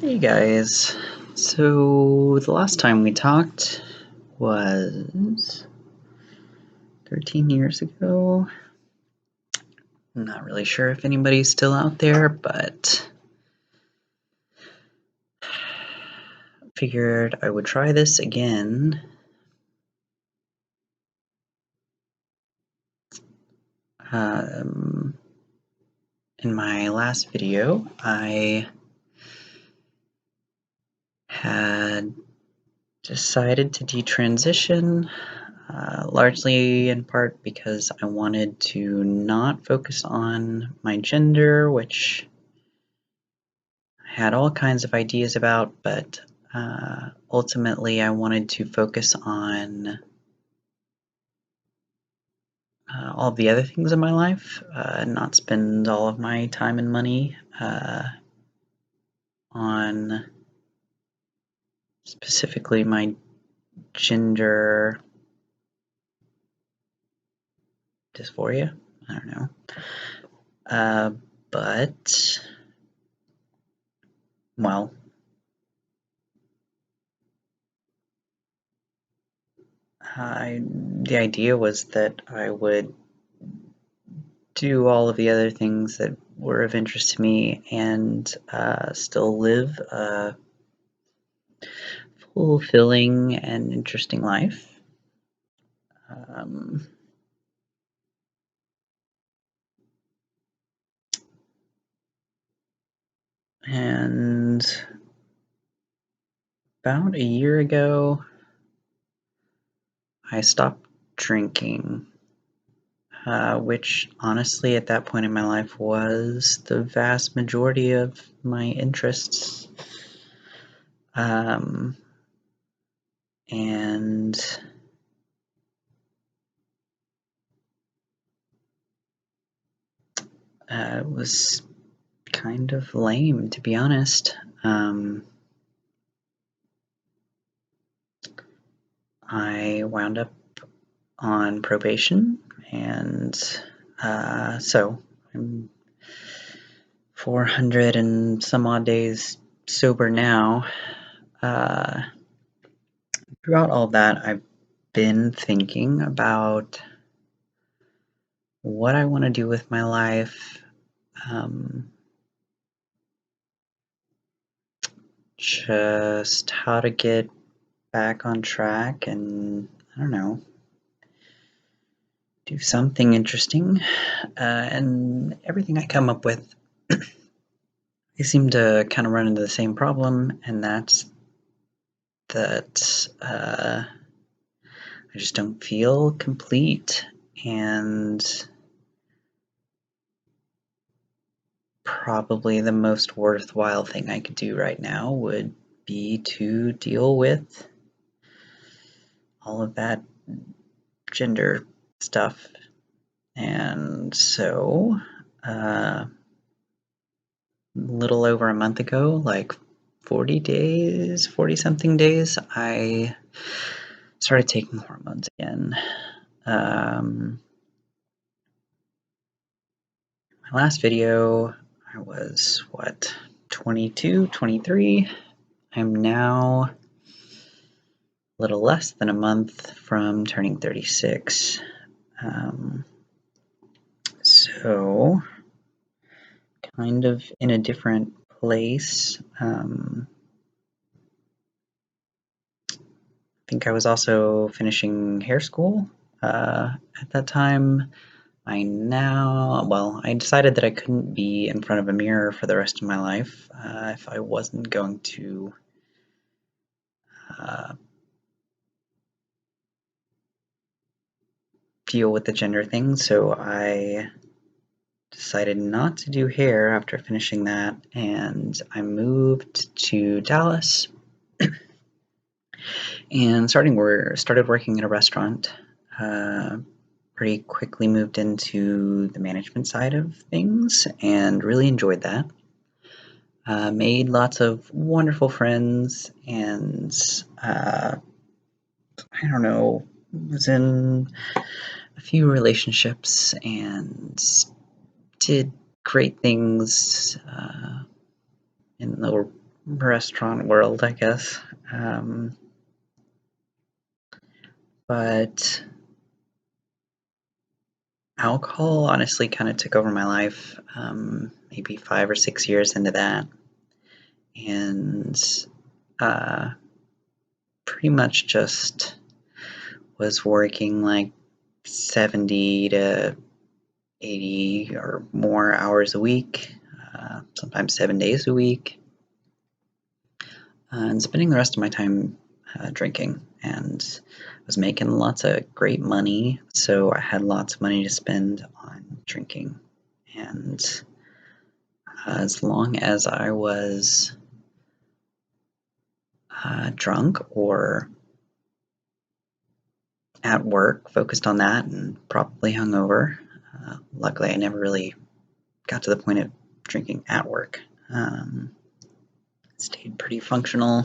Hey guys, so the last time we talked was 13 years ago. I'm not really sure if anybody's still out there, but figured I would try this again. In my last video, I had decided to detransition, largely in part because I wanted to not focus on my gender, which I had all kinds of ideas about, but ultimately I wanted to focus on all of the other things in my life, and not spend all of my time and money on specifically my gender dysphoria. I don't know. But, well, the idea was that I would do all of the other things that were of interest to me and still live a fulfilling and interesting life. Um, and about a year ago, I stopped drinking, which honestly at that point in my life was the vast majority of my interests. And it was kind of lame, to be honest. I wound up on probation, and so I'm 400 and some odd days sober now. Throughout all that, I've been thinking about what I want to do with my life, just how to get back on track, and I don't know, do something interesting. And everything I come up with, they seem to kind of run into the same problem, and that's that I just don't feel complete. And probably the most worthwhile thing I could do right now would be to deal with all of that gender stuff. And so, a little over a month ago, like 40 something days, I started taking hormones again. My last video, I was, 22, 23? I'm now a little less than a month from turning 36. So, kind of in a different place. I think I was also finishing hair school at that time. I decided that I couldn't be in front of a mirror for the rest of my life if I wasn't going to deal with the gender thing, so I decided not to do hair after finishing that, and I moved to Dallas and started working at a restaurant. Pretty quickly moved into the management side of things and really enjoyed that. Made lots of wonderful friends, and I don't know, was in a few relationships and did great things in the restaurant world, I guess. But alcohol honestly kind of took over my life, maybe 5 or 6 years into that, and pretty much just was working like 70 to 80 or more hours a week, sometimes 7 days a week, and spending the rest of my time drinking. And I was making lots of great money, so I had lots of money to spend on drinking. And as long as I was drunk or at work, focused on that, and probably hungover. Luckily, I never really got to the point of drinking at work. Stayed pretty functional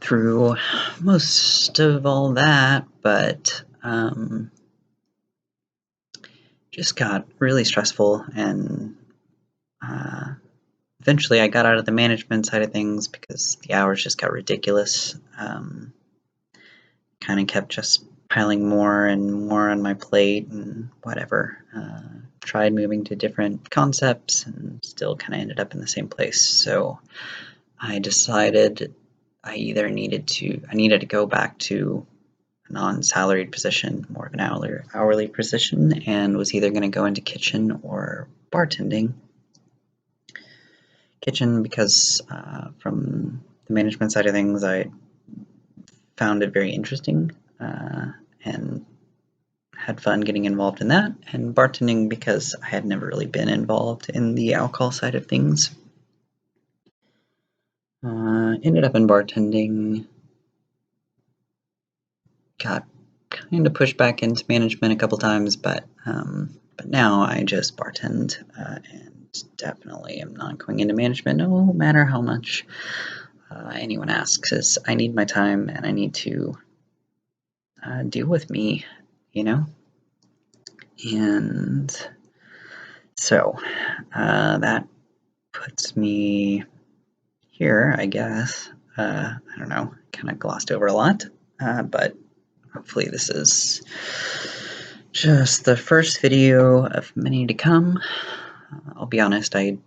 through most of all that, but just got really stressful, and eventually I got out of the management side of things because the hours just got ridiculous. Kind of kept just piling more and more on my plate and whatever. Tried moving to different concepts and still kind of ended up in the same place. So I decided I needed to go back to a non-salaried position, more of an hourly position, and was either going to go into kitchen or bartending. Kitchen because from the management side of things, I found it very interesting and had fun getting involved in that, and bartending because I had never really been involved in the alcohol side of things. Ended up in bartending, got kind of pushed back into management a couple times, but now I just bartend, and definitely am not going into management no matter how much anyone asks. Is I need my time and I need to deal with me, you know? And so that puts me here, I guess. I don't know, kind of glossed over a lot, but hopefully this is just the first video of many to come. I'll be honest, I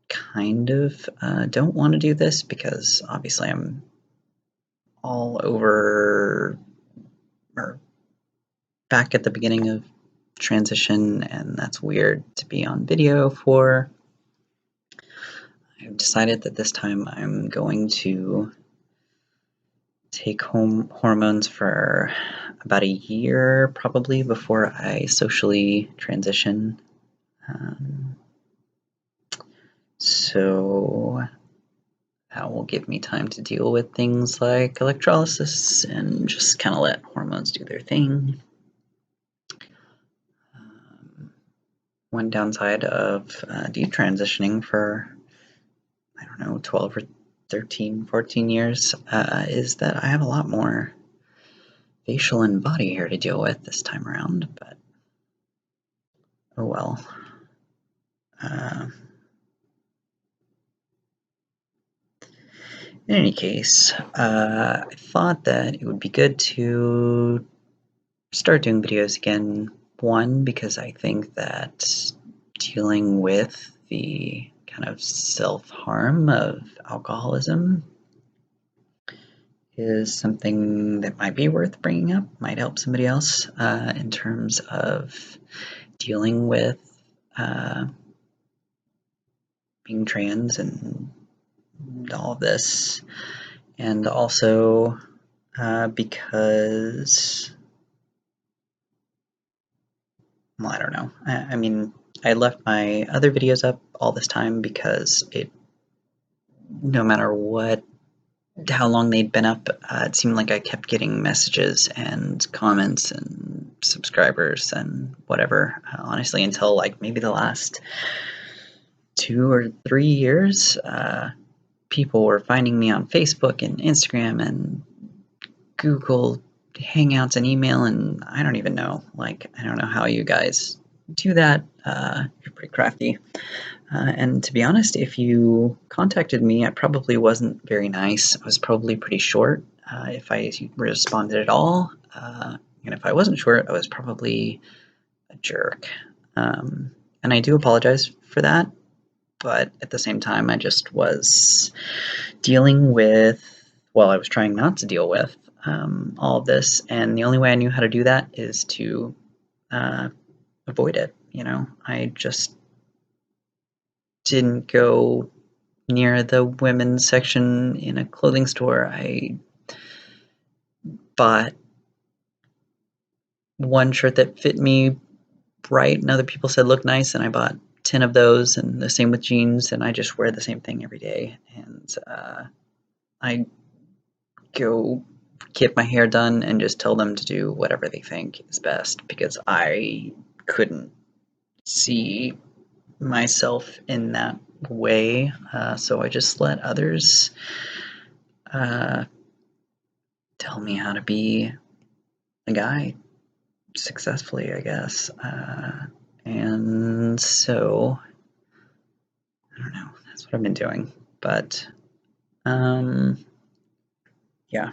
kind of don't want to do this because obviously I'm all over, or back at the beginning of transition, and that's weird to be on video for. I've decided that this time I'm going to take home hormones for about a year, probably, before I socially transition. So that will give me time to deal with things like electrolysis and just kind of let hormones do their thing. One downside of deep transitioning for, 12 or 13, 14 years is that I have a lot more facial and body hair to deal with this time around, but oh well. In any case, I thought that it would be good to start doing videos again. One, because I think that dealing with the kind of self-harm of alcoholism is something that might be worth bringing up, might help somebody else in terms of dealing with being trans and all of this. And also because, well, I don't know. I mean, I left my other videos up all this time because no matter how long they'd been up, it seemed like I kept getting messages and comments and subscribers and whatever, honestly, until like maybe the last 2 or 3 years. People were finding me on Facebook and Instagram and Google Hangouts and email, and I don't even know. Like, I don't know how you guys do that. You're pretty crafty. And to be honest, if you contacted me, I probably wasn't very nice. I was probably pretty short if I responded at all. And if I wasn't short, I was probably a jerk. And I do apologize for that, but at the same time, I just was dealing with, well, I was trying not to deal with all of this, and the only way I knew how to do that is to avoid it. I just didn't go near the women's section in a clothing store. I bought one shirt that fit me right and other people said looked nice, and I bought 10 of those, and the same with jeans, and I just wear the same thing every day. And I go get my hair done and just tell them to do whatever they think is best, because I couldn't see myself in that way. So I just let others tell me how to be a guy successfully, I guess. And so, I don't know, that's what I've been doing. But, yeah.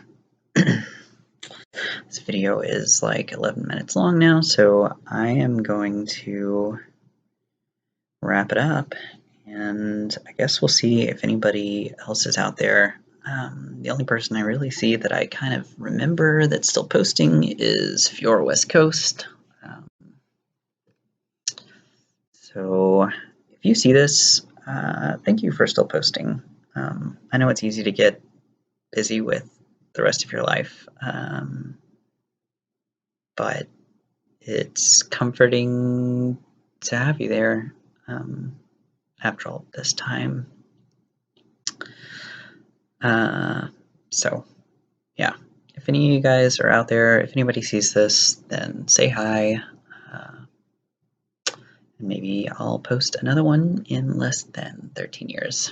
This video is like 11 minutes long now, so I am going to wrap it up, and I guess we'll see if anybody else is out there. The only person I really see that I kind of remember that's still posting is Fiora West Coast. So if you see this, thank you for still posting. I know it's easy to get busy with the rest of your life, but it's comforting to have you there after all this time. So, yeah, if any of you guys are out there, if anybody sees this, then say hi. Maybe I'll post another one in less than 13 years.